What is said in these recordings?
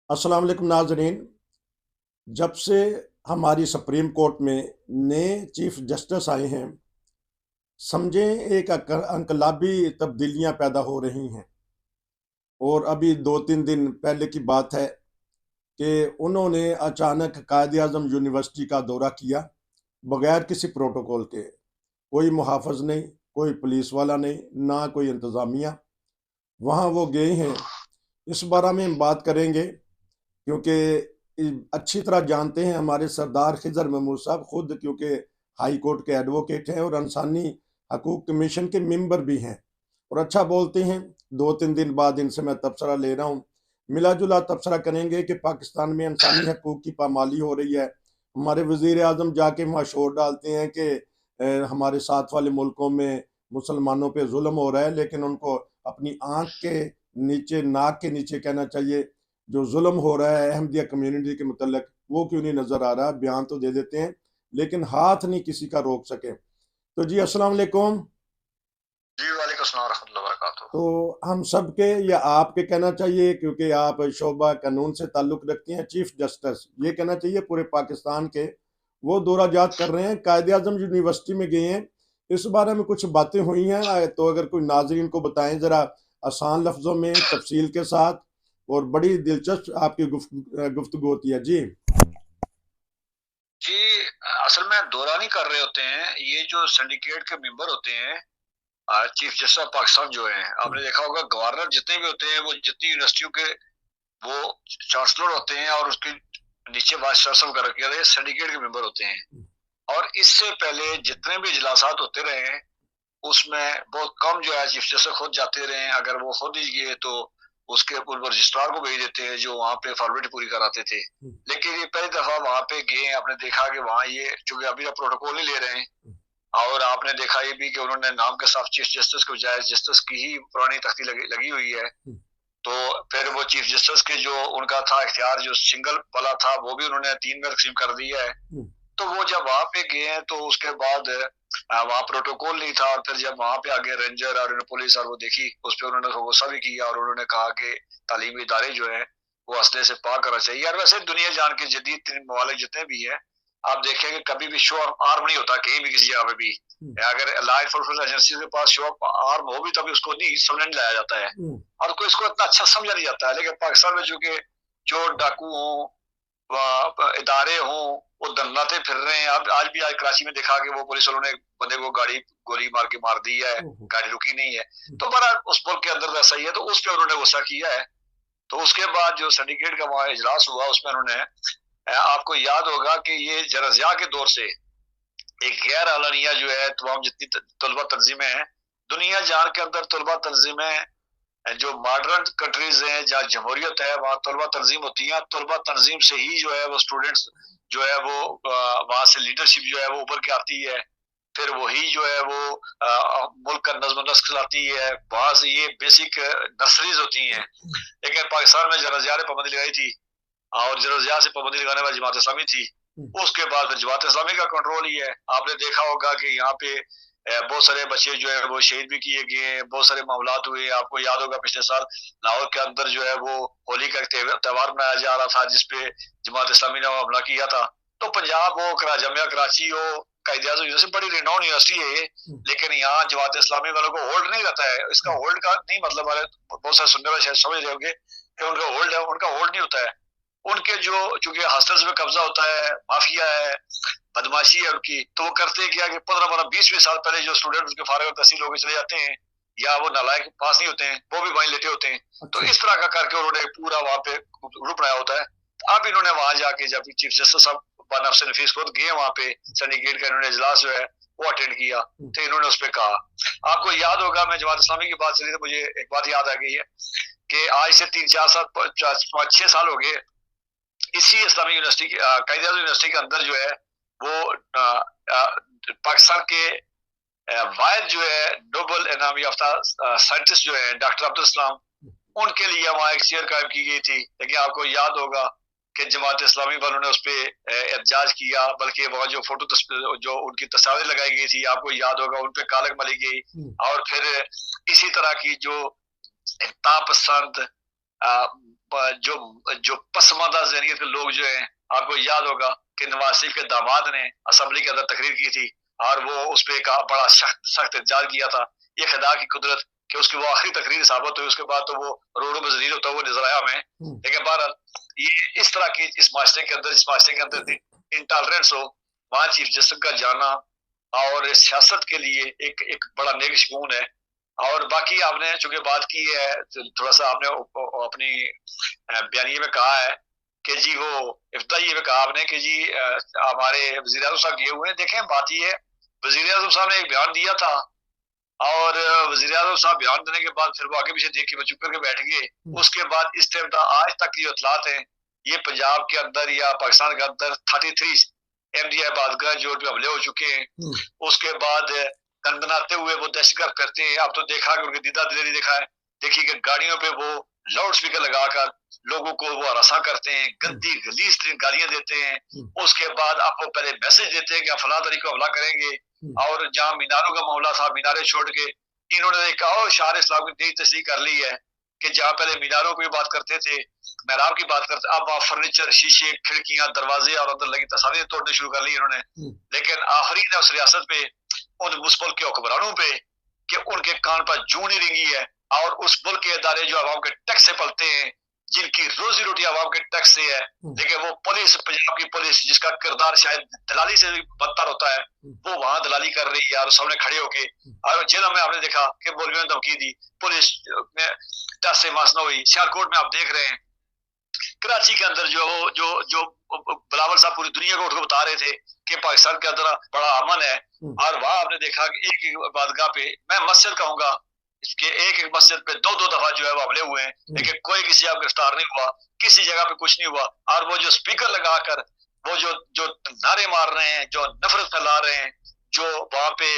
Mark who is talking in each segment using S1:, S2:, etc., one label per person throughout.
S1: अस्सलाम वालेकुम नाजरीन। जब से हमारी सुप्रीम कोर्ट में नए चीफ जस्टिस आए हैं, समझें एक अंकलाबी तब्दीलियां पैदा हो रही हैं। और अभी 2-3 दिन पहले की बात है कि उन्होंने अचानक कायद आज़म यूनिवर्सिटी का दौरा किया, बगैर किसी प्रोटोकॉल के। कोई मुहाफ़िज नहीं, कोई पुलिस वाला नहीं, ना कोई इंतज़ामिया। वहाँ वो गए हैं। इस बारे में हम बात करेंगे, क्योंकि अच्छी तरह जानते हैं हमारे सरदार खिजर महमूद साहब खुद, क्योंकि हाई कोर्ट के एडवोकेट हैं और इंसानी हकूक कमीशन के मेंबर भी हैं और अच्छा बोलते हैं। 2-3 दिन बाद इनसे मैं तबसरा ले रहा हूँ। मिला जुला तबसरा करेंगे कि पाकिस्तान में इंसानी हकूक की पामाली हो रही है। हमारे वजीर आजम जाके वहाँ शोर डालते हैं कि हमारे साथ वाले मुल्कों में मुसलमानों पे जुल्म हो रहा है, लेकिन उनको अपनी आंख के नीचे, नाक के नीचे कहना चाहिए, जो जुल्म हो रहा है अहमदिया कम्युनिटी के मुतल्लिक वो क्यों नहीं नजर आ रहा। बयान तो दे देते हैं लेकिन हाथ नहीं किसी का रोक सके। तो जी अस्सलाम वालेकुम।
S2: जी वालेकुम अस्सलाम रहमतुल्लाहि व बरकातुहू।
S1: तो हम सब के या आपके कहना चाहिए, क्योंकि आप शोबा कानून से ताल्लुक रखती हैं, चीफ जस्टिस ये कहना चाहिए पूरे पाकिस्तान के, वो दौरा जात कर रहे हैं, कायद आजम यूनिवर्सिटी में गए हैं। इस बारे में कुछ बातें हुई हैं, तो अगर कोई नाजरीन को बताएं जरा, आसान लफ्जों में तफसील के साथ। और बड़ी दिलचस्प आपकी गुफ्तगू होती है जी।
S2: जी, असल में दौरा नहीं कर रहे होते हैं, ये जो सिंडिकेट के मेंबर होते हैं, चीफ जस्टिस ऑफ पाकिस्तान जो हैं, आपने देखा होगा गवर्नर जितने भी होते हैं, वो जितनी यूनिवर्सिटियों के वो चांसलर होते हैं और उसके नीचे वाइस चांसलर कर रखे हैं, सिंडिकेट के मेंबर होते हैं। और इससे पहले जितने भी इजलासात होते रहे हैं, उसमें बहुत कम जो है चीफ जस्टिस खुद जाते रहे हैं। अगर वो खुद ही गए तो उसके पूर्व रजिस्ट्रार को भेज देते हैं जो वहां पे फॉर्मेलिटी पूरी कराते थे। लेकिन ये पहली दफा वहां पे गए, आपने देखा कि वहां ये चूंकि अभी तक प्रोटोकॉल नहीं ले रहे हैं, और आपने देखा ये भी कि उन्होंने नाम के साथ चीफ जस्टिस के बजाय जस्टिस की ही पुरानी तख्ती लगी हुई है। तो फिर वो चीफ जस्टिस के जो उनका था इख्तियार, जो सिंगल वाला था, वो भी उन्होंने 3 में तकसीम कर दिया है। तो वो जब वहां पे गए हैं तो उसके बाद वहां प्रोटोकॉल नहीं था, और फिर जब वहां पे आगे रेंजर और पुलिस और वो देखी, उस पर उन्होंने गुस्सा भी किया और उन्होंने कहा कि तालीमी इदारे जो है वो असले से पाक करना चाहिए। और वैसे दुनिया जान के जदीद ममालिक जितने भी है, आप देखेंगे कभी भी शो ऑफ आर्म नहीं होता कहीं भी किसी जगह पे भी। अगर लॉ एनफोर्समेंट एजेंसी के पास शो ऑफ आर्म हो भी तभी उसको नहीं समझ नहीं लाया जाता है और कोई इसको इतना अच्छा समझा नहीं जाता है। लेकिन पाकिस्तान में चूंकि चोर डाकू हों, इदारे हों, वो दन्नाते फिर रहे हैं। अब आज भी आज कराची में देखा कि वो पुलिस वालों ने बंदे को गाड़ी गोली मार के मार दी है, गाड़ी रुकी नहीं है। तो बड़ा उस मुल्क के अंदर वैसा ही है, तो उस पर उन्होंने गुस्सा किया है। तो उसके बाद जो सिंडिकेट का वहां इजलास हुआ, उसमें उन्होंने, आपको याद होगा कि ये जरजिया के दौर से एक गैर आलनिया जो है तमाम जितनी तलबा तंजीमें हैं दुनिया जान के अंदर, तलबा तंजीमें जो मॉडर्न कंट्रीज हैं जहाँ जमहूरियत है, वहाँ तलबा तंजीम होती है। तलबा तंजीम से ही जो है वो स्टूडेंट्स जो है वो वहाँ से लीडरशिप जो है वो उभर के आती है। फिर वही जो है वो मुल्क का नज्म नस्क चलाती है। वहां से ये बेसिक नर्सरीज होती हैं। लेकिन पाकिस्तान में जरजिया ने पाबंदी लगाई थी, और जरजिया से पाबंदी लगाने वाली जमात इस्लामी थी। उसके बाद फिर जमात इस्लामी का कंट्रोल ही है। आपने देखा होगा कि यहाँ पे बहुत सारे बच्चे जो है वो शहीद भी किए गए हैं, बहुत सारे मामलात हुए। आपको याद होगा पिछले साल लाहौर के अंदर जो है वो होली का त्यौहार मनाया जा रहा था, जिसपे जमात इस्लामी ने हमला किया था। तो पंजाब हो, जामिया कराची हो, कायद आज़म यूनिवर्सिटी बड़ी रिनाउंड यूनिवर्सिटी है ये, लेकिन यहाँ जमात इस्लामी वालों को होल्ड नहीं रहता है। इसका होल्ड का नहीं मतलब, वाले बहुत सारे सुनने वाले शायद समझ रहे होंगे कि उनका होल्ड है, उनका होल्ड नहीं होता है। उनके जो चूंकि हॉस्टल्स में कब्जा होता है, माफिया है, बदमाशी है उनकी, तो वो करते क्या कि 15-20 साल पहले जो स्टूडेंट उनके फारग तहसील होकर चले जाते हैं, या वो नालायक पास नहीं होते हैं, वो भी वहीं लेटे होते हैं। तो इस तरह का करके उन्होंने पूरा वहां पे ग्रुप बनाया होता है। अब इन्होंने वहां जाके, जब चीफ जस्टिस साहब नफस नफीस खुद गए वहां पे, सिंडिकेट का इन्होंने इजलास जो है वो अटेंड किया, तो इन्होंने उस पर कहा। आपको याद होगा, मैं जमात इस्लामी की बात चली तो मुझे एक बात याद आ गई है कि आज से 3-4 साल 5-6 साल हो गए, इसी इस्लामी यूनिवर्सिटी कायद आज़म यूनिवर्सिटी के अंदर जो है वो पाकिस्तान के वायद जो है नोबल इनाम याफ्ता साइंटिस्ट जो है डॉक्टर अब्दुल सलाम, उनके लिए वहाँ एक चेयर कायम की गई थी। लेकिन आपको याद होगा कि जमात इस्लामी वालों ने उस पर एहतजाज किया, बल्कि वहाँ जो फोटो जो उनकी तस्वीरें लगाई गई थी, आपको याद होगा उन पर कालक मली गई। और फिर इसी तरह की जो तापसंद जो जो पसमानदा ज़हनियत के लोग जो हैं, आपको याद होगा कि नवाज शरीफ के दामाद ने असेंबली के अंदर तकरीर की थी और वो उस पर एक बड़ा सख्त एहतजाज किया था। ये खुदा की कुदरत कि उसकी वो आखिरी तकरीर साबित हुई, उसके बाद तो वो रोडों में जलील होता हुआ नजर आया हमें। लेकिन बहरहाल ये इस तरह की इस माशरे के अंदर, जिस माशरे के अंदर इंटॉलरेंस हो, वहाँ चीफ जस्टिस का जाना और सियासत के लिए एक बड़ा नेक शगुन है। और बाकी आपने चूंकि बात की है, थोड़ा सा आपने अपनी बयानिए में कहा है कि जी वो इफ्ताही में कहा आपने कि जी हमारे वज़ीर आज़म साहब गए हुए हैं। देखें, बात ये है, वज़ीर आज़म साहब ने एक बयान दिया था और वज़ीर आज़म साहब बयान देने के बाद फिर वो आगे पीछे देख के चुप करके बैठ गए। उसके बाद इस टाइम तक आज तक जो इतलात हैं, ये पंजाब के अंदर या पाकिस्तान के अंदर 33 MDI बादगाह जो हमले हो चुके हैं। उसके बाद गनगनाते हुए वो दहशतगर्द करते हैं। अब तो देखा कि उनके दीदा दिले नहीं देखा है, देखिए कि गाड़ियों पे वो लाउड स्पीकर लगाकर लोगों को वो हरासा करते हैं, गंदी गलीज गालियां देते हैं। उसके बाद आपको पहले मैसेज देते हैं कि आप फलां तारीख को हमला करेंगे, और जहाँ मीनारों का मामला था, मीनारे छोड़ के इन्होंने कहा शार इस्लाम की नई तस्दीक कर ली है कि जहाँ पहले मीनारों की बात करते थे, मेहराब की बात करते, अब फर्नीचर, शीशे, खिड़कियां, दरवाजे और अंदर लगी तस्वीरें तोड़ने शुरू कर ली इन्होंने। लेकिन आखिरी ने उस रियासत पे, उन उस मुल्क के हुक्मरानों पे कि उनके कान पर जूं नहीं रिंगी है, और उस मुल्क के इदारे जो आवाम के टैक्स से पलते हैं, जिनकी रोजी रोटी आवाम के टैक्स से है, लेकिन वो पुलिस, पंजाब की पुलिस जिसका किरदार शायद दलाली से भी बदतर होता है, वो वहां दलाली कर रही है और सामने खड़े होके। और जेलों में आपने देखा कि मौलवियों ने धमकी दी, पुलिस में टस से मास न हुई। सियालकोट में आप देख रहे हैं, कराची के अंदर जो जो जो बिलावल साहब पूरी दुनिया को उठ बता रहे थे कि पाकिस्तान के अंदर बड़ा अमन है, और वहां आपने देखा कि एक बादगाह पे, मैं मस्जिद कहूंगा, इसके एक मस्जिद पे दो दफा जो है वो हमले हुए हैं, लेकिन कोई किसी आप गिरफ्तार नहीं हुआ, किसी जगह पे कुछ नहीं हुआ। और वो जो स्पीकर लगाकर वो जो नारे मार रहे हैं, जो नफरत फैला रहे हैं, जो वहां पे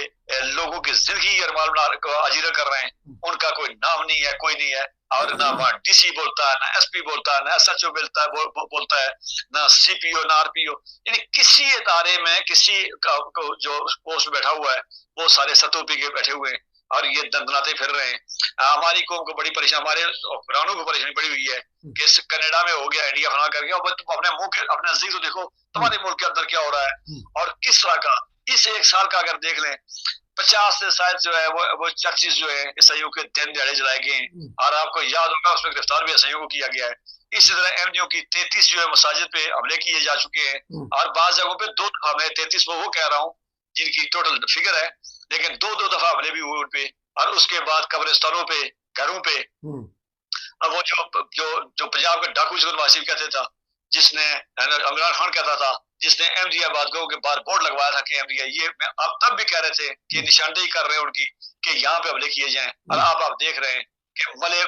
S2: लोगों की जिंदगी अजीरा कर रहे हैं, उनका कोई नाम नहीं है, कोई नहीं है। और ना वहाँ DC बोलता है, ना SP बोलता है, ना SHO बोलता है, ना CPO, ना RPO, यानी किसी इदारे में किसी जो पोस्ट बैठा हुआ है, वो सारे सतों पी के बैठे हुए हैं और ये दंदनाते फिर रहे हैं। हमारी कौम को बड़ी परेशानी, हमारे हुक्मरानों को परेशानी बड़ी हुई है कि कनाडा में हो गया, इंडिया फना कर गया, तुम अपने मुंह के, अपने नजदीक तो देखो, तुम्हारे मुल्क के अंदर क्या हो रहा है। और किस तरह का इस एक साल का अगर देख लें, 50 से शायद जो है वो चर्चिस जो है ईसाइयों के दिन दिहाड़े जलाए गए हैं, और आपको याद होगा उसमें गिरफ्तार भी ईसाइयों को किया गया है। इसी तरह MDO की 33 जो है मसाजिद पे हमले किए जा चुके हैं, और बाज़ जगहों पे 2 दफा, मैं 33 वो कह रहा हूँ जिनकी टोटल फिगर है, लेकिन 2 दफा हमले भी हुए उन पे। और उसके बाद कब्रिस्तानों पे, घरों पे, और वो जो पंजाब के डाकू जिसको नवाज शरीफ कहते था, जिसने इमरान खान कहता था, जिसने MDI बादगाहों के बाहर बोर्ड लगवाया था कि MDI, ये आप तब भी कह रहे थे कि निशानदेही कर रहे हैं उनकी कि यहाँ पे हमले किए जाएं, और आप देख रहे हैं कि मले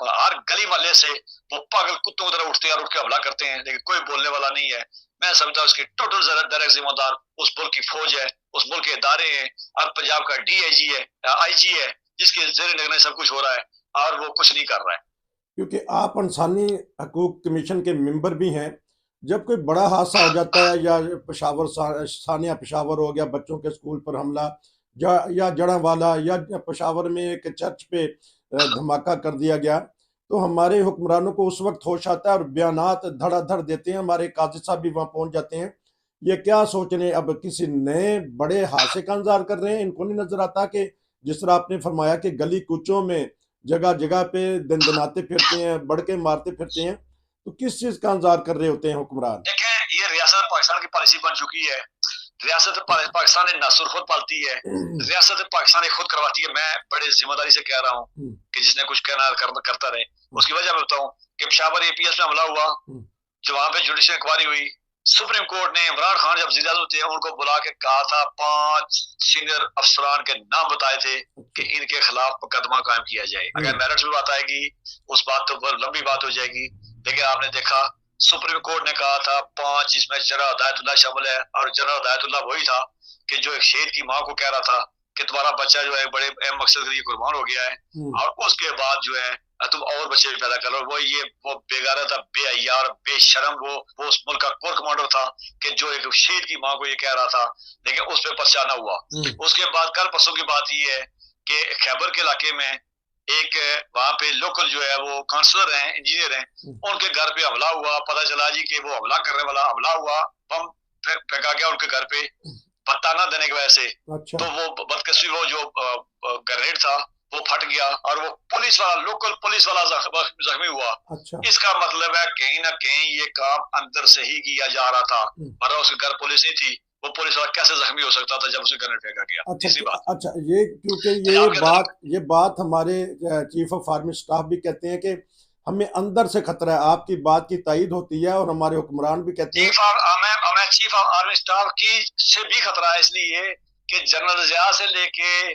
S2: हर गली मोहल्ले से वो पागल कुत्तों की तरह उठते हैं और उठ के हमला करते हैं, लेकिन कोई बोलने वाला नहीं है। मैं समझता हूँ उसकी टोटल डायरेक्ट जिम्मेदार उस मुल्क की फौज है, उस मुल्क के इदारे हैं, और पंजाब का DIG है, IG है, जिसके ज़ेरे निगरानी सब कुछ हो रहा है, और वो कुछ नहीं कर रहा है।
S1: क्योंकि आप इंसानी हकूक कमीशन के मेंबर भी हैं, जब कोई बड़ा हादसा हो जाता है, या सानिया पेशावर हो गया, बच्चों के स्कूल पर हमला, या जड़ांवाला, या पेशावर में एक चर्च पे धमाका कर दिया गया, तो हमारे हुक्मरानों को उस वक्त होश आता है और बयानात धड़ाधड़ देते हैं। हमारे काजी साहब भी वहाँ पहुँच जाते हैं। ये क्या सोच रहे हैं, अब किसी नए बड़े हादसे का इंतजार कर रहे हैं? इनको नहीं नजर आता कि जिस तरह आपने फरमाया कि गली कूचों में जगह जगह पे दंदनाते फिरते हैं, बड़के मारते फिरते हैं, तो किस चीज का इंतजार कर रहे होते हैं हुक्मरान?
S2: देखें, ये रियासत पाकिस्तान की पॉलिसी बन चुकी है। रियासत पाकिस्तान ने नासुर खुद पालती है, रियासत पाकिस्तान खुद करवाती है। मैं बड़े जिम्मेदारी से कह रहा हूँ कि जिसने कुछ कहना करता रहे। उसकी वजह मैं बताऊं कि पेशावर APS में हमला हुआ, जो वहां पे जुडिशियल इंक्वायरी हुई, सुप्रीम कोर्ट ने इमरान खान जब वज़ीर आज़म थे उनको बुला के कहा था, 5 सीनियर अफसरान के नाम बताए थे कि इनके खिलाफ मुकदमा कायम किया जाए। अगर मेरिट्स में बात आएगी उस बात तो बहुत लंबी बात हो जाएगी, लेकिन आपने देखा सुप्रीम कोर्ट ने कहा था 5, इसमें जनरल हिदायतुल्लाह शामिल है, और जनरल हिदायतुल्लाह वही था कि जो एक शहीद की माँ को कह रहा था कि तुम्हारा बच्चा जो है बड़े अहम मकसद के लिए कुर्बान हो गया है, और उसके बाद जो है तुम और बच्चे पैदा करो। वो बेगारत, बेअयार, बेशरम वो उस मुल्क का कोर कमांडर था कि जो एक शहीद की माँ को ये कह रहा था, लेकिन उस पर पर्चा न हुआ। उसके बाद कल परसों की बात ये है कि खैबर के इलाके में एक वहां पे लोकल जो है वो काउंसलर हैं, इंजीनियर हैं, उनके घर पे हमला हुआ। पता चला जी कि वो हमला करने वाला हमला हुआ, बम फेंका गया उनके घर पे पता ना देने की वजह से।
S1: अच्छा।
S2: तो वो बदकिस्मती वो जो ग्रेनेड था वो फट गया और वो पुलिस वाला, लोकल पुलिस वाला जख्मी हुआ।
S1: अच्छा।
S2: इसका मतलब है कहीं ना कहीं ये काम अंदर से ही किया जा रहा था, वरना उसके घर पुलिस नहीं थी। वो पुलिस वाला कैसे जख्मी हो सकता था जब उसे ग्रेनेड फेंका गया? तीसरी बात,
S1: अच्छा, ये क्योंकि ये बात हमारे चीफ ऑफ आर्मी स्टाफ भी कहते हैं कि हमें अंदर से खतरा है। आपकी बात की तायद होती है और हमारे हुक्मरान भी कहते हैं
S2: चीफ ऑफ आर्मी स्टाफ की से भी खतरा है, इसलिए कि जनरल जिया से लेके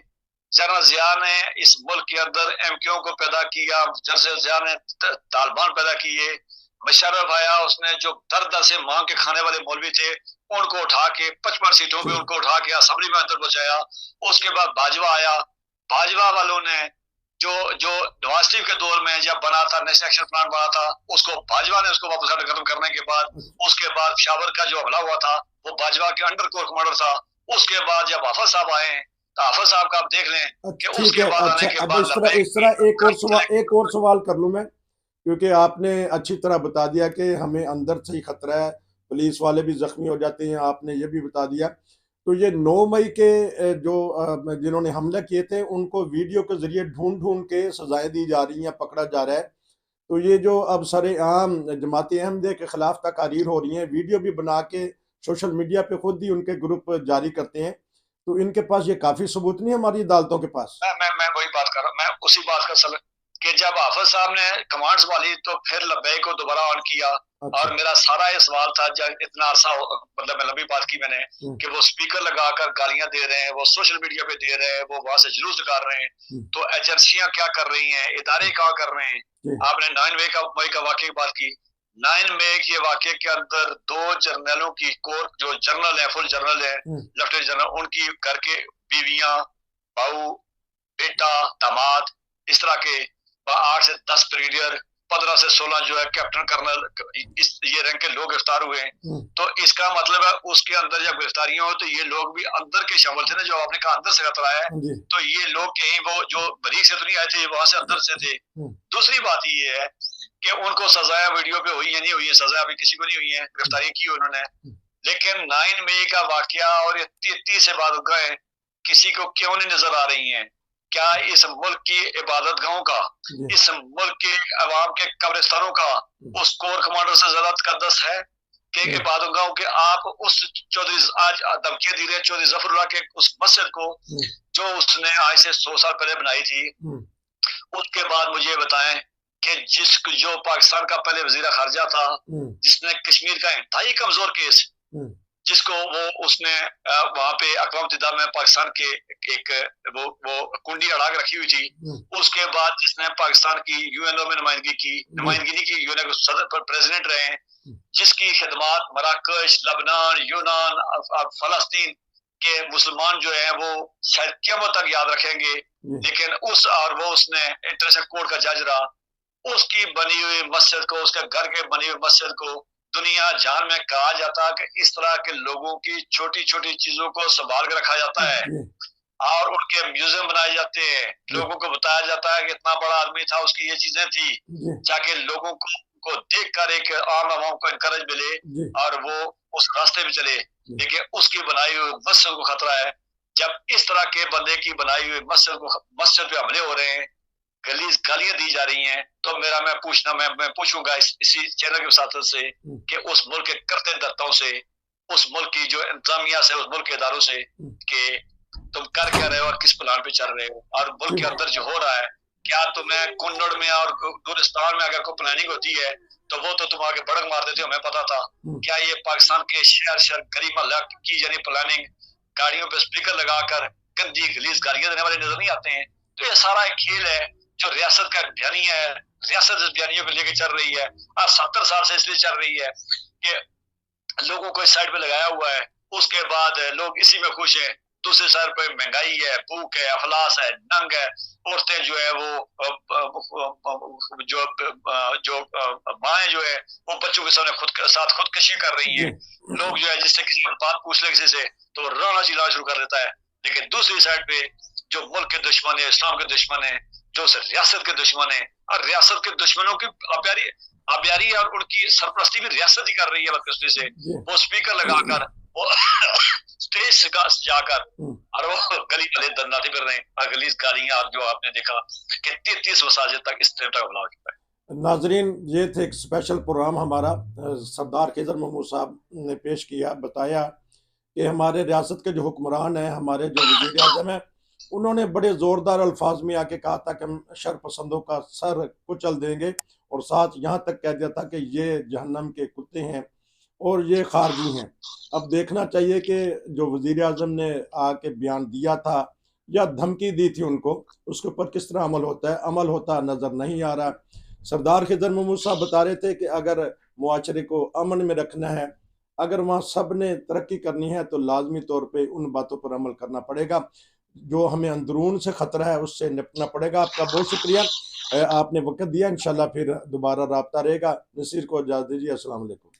S2: जनरल जिया ने इस मुल्क के अंदर एमक्यू को पैदा किया, जनरल जिया ने तालिबान पैदा किए, मुशर्रफ आया, उसने जो दर दर से मांग के खाने वाले मौलवी थे उनको उठा के 55 सीटों पे उनको उठा के असेंबली में अंदर पहुंचाया। उसके बाद भाजपा आया, भाजपा वालों ने जो जो नवाज शरीफ के दौर में जब बना था, नेशनल एक्शन प्लान बना था, उसको भाजपा ने उसको वापस खत्म करने के बाद, उसके बाद शावर का जो हमला हुआ था वो भाजपा के अंडर कोर कमांडर था। उसके बाद जब हाफिज साहब आए तो हाफिज साहब का आप देख लें कि उसके बाद आने के बाद
S1: इस तरह एक और सवाल कर लूं मैं, क्योंकि आपने अच्छी तरह बता दिया कि हमें अंदर से ही खतरा है, पुलिस वाले भी जख्मी हो जाते हैं, आपने ये भी बता दिया। तो ये 9 मई के जो जिन्होंने हमला किए थे उनको वीडियो के जरिए ढूंढ ढूंढ के सजाएं दी जा रही हैं, पकड़ा जा रहा है। तो ये जो अब सरेआम जमात अहमदिया के खिलाफ तकारीर हो रही हैं, वीडियो भी बना के सोशल मीडिया पे खुद ही उनके ग्रुप जारी करते हैं, तो इनके पास ये काफी सबूत नहीं है हमारी अदालतों के पास।
S2: मैं वही बात कर रहा हूँ, मैं उसी बात का सब कि जब हाफिज साहब ने कमांड संभाली तो फिर लब्बैक को दोबारा ऑन किया। अच्छा। और मेरा सारा ये सवाल था, जब इतना अरसा मतलब मैं लंबी बात की मैंने कि वो स्पीकर लगाकर गालियां दे रहे हैं, वो सोशल मीडिया पे दे रहे हैं, वो वहां से जुलूस निकाल रहे हैं, तो एजेंसियां क्या कर रही हैं, इदारे क्या कर रहे हैं? आपने 9 मई का वाकये की बात की। 9 मई के वाकये के अंदर 2 जर्नलों की कोर जो जनरल है, फुल जनरल है, लेफ्टिनेंट जनरल, उनकी घर के बीवियां, बहू, बेटा, दामाद, इस तरह के 8 से 10 ब्रिगेडियर, 15 से 16 जो है कैप्टन कर्नल, ये रैंक के लोग गिरफ्तार हुए हैं। तो इसका मतलब है उसके अंदर जब गिरफ्तारियां हो तो ये लोग भी अंदर के शामिल थे ना, जो आपने कहा अंदर से खतरा है, तो ये लोग कहीं वो जो बरीक से तो नहीं आए थे, वहां से अंदर से थे। दूसरी बात ये है कि उनको सजाया वीडियो पे हुई है नहीं हुई है, सजा अभी किसी को नहीं हुई है, गिरफ्तारी की उन्होंने। लेकिन 9 मई का वाकया और 30 से बाद गए किसी को क्यों नहीं नजर आ रही है? क्या इस मुल्क की इबादत गाहों का, इस मुल्क के अवाम के कब्रिस्तानों का उस कोर कमांडर से ज्यादा तकद्दस है कि इबादत गाहों के आप उस चौधरी, आज धमकियां दी रहे चौधरी जफरुल्लाह के उस मस्जिद को जो उसने आज से 100 साल पहले बनाई थी, उसके बाद मुझे बताएं कि जो पाकिस्तान का पहले वजीर खारजा था, जिसने कश्मीर का इंतहाई कमजोर केस, जिसको वो उसने वहां पे अक़वाम मुत्तहिदा में पाकिस्तान के एक वो कुंडी अड़ा के रखी हुई थी, उसके बाद जिसने पाकिस्तान की यूएनओ में नुमाइंदगी नहीं की, यूएनओ के सदर प्रेसिडेंट रहे हैं, जिसकी खिदमात मराकश, लबनान, यूनान, फलस्तीन के मुसलमान जो है वो शायद क़यामत तक याद रखेंगे। लेकिन उसने इंटरनेशनल कोर्ट का जज रहा, उसकी बनी हुई मस्जिद को, उसके घर के बनी हुई मस्जिद को दुनिया जान में कहा जाता है कि इस तरह के लोगों की छोटी छोटी चीजों को संभाल के रखा जाता है और उनके म्यूजियम बनाए जाते हैं, लोगों को बताया जाता है कि इतना बड़ा आदमी था, उसकी ये चीजें थी, ताकि लोगों को देखकर एक आम आवाम को इनकरेज मिले और वो उस रास्ते पे चले। लेकिन उसकी बनाई हुई मस्जिद को खतरा है। जब इस तरह के बंदे की बनाई हुई मस्जिद पे हमले हो रहे हैं, गालियां दी जा रही हैं, तो मैं पूछूंगा इसी चैनल के साथ से कि उस मुल्क के करते धर्ताओं से, उस मुल्क की जो इंतजामिया से, उस मुल्क के इदारों से, कि तुम कर क्या रहे हो और किस प्लान पे चल रहे हो, और मुल्क के अंदर जो हो रहा है, क्या तुम्हें कुन्नड़ में और गुलिस्तान में अगर कोई प्लानिंग होती है तो वो तो तुम आगे भड़क मार देते हो, हमें पता था। क्या ये पाकिस्तान के शहर गली मोहल्ला की यानी प्लानिंग, गाड़ियों पे स्पीकर लगाकर गंदी गलीज गालियां देने वाले नजर नहीं आते हैं? तो ये सारा एक खेल है जो रियासत का बयानी है, रियासत इस बयानियों को लेकर चल रही है और 70 साल से इसलिए चल रही है कि लोगों को इस साइड पे लगाया हुआ है, उसके बाद लोग इसी में खुश हैं। दूसरे साइड पे महंगाई है, भूख है, अफलास है, नंग है, औरतें जो है वो जो माएँ जो है वो बच्चों के सामने खुदकशी कर रही हैं। लोग जो है जिससे किसी बात पूछ ले किसी से तो रोना चिल्लाना शुरू कर देता है। लेकिन दूसरी साइड पे जो मुल्क के दुश्मन है, इस्लाम के दुश्मन है, जो रियासत के दुश्मन है, और रियासत के दुश्मनों की आबियारी और उनकी सरपरस्ती भी रियासत ही कर रही है बदकिस्मती से। वो स्पीकर लगाकर, वो स्टेज सजाकर, और वो गली गली दन्नाते फिर रहे हैं, और गली गालियां, और जो आपने देखा कि 33 मसाजिद तक इस तरह का हमला हो चुका है।
S1: नाजरीन, ये थे एक स्पेशल प्रोग्राम हमारा, सरदार खिजर महमूद साहब ने पेश किया, बताया कि हमारे रियासत के जो हुक्मरान हैं, हमारे जो वज़ीर आज़म हैं, उन्होंने बड़े ज़ोरदार अल्फाज में आके कहा था कि हम शर पसंदों का सर कुचल देंगे, और साथ यहाँ तक कह दिया था कि ये जहन्नम के कुत्ते हैं और ये खारजी हैं। अब देखना चाहिए कि जो वज़ीर आज़म ने आके बयान दिया था या धमकी दी थी उनको, उसके ऊपर किस तरह अमल होता है, अमल होता नज़र नहीं आ रहा। सरदार खिजर महमूद साहब बता रहे थे कि अगर मुआशरे को अमन में रखना है, अगर वहाँ सब ने तरक्की करनी है, तो लाजमी तौर पे उन बातों पर अमल करना पड़ेगा। जो हमें अंदरून से खतरा है उससे निपटना पड़ेगा। आपका बहुत शुक्रिया, आपने वक्त दिया। इंशाल्लाह फिर दोबारा राब्ता रहेगा। नसीर को इजाज़त दीजिए। अस्सलाम वालेकुम।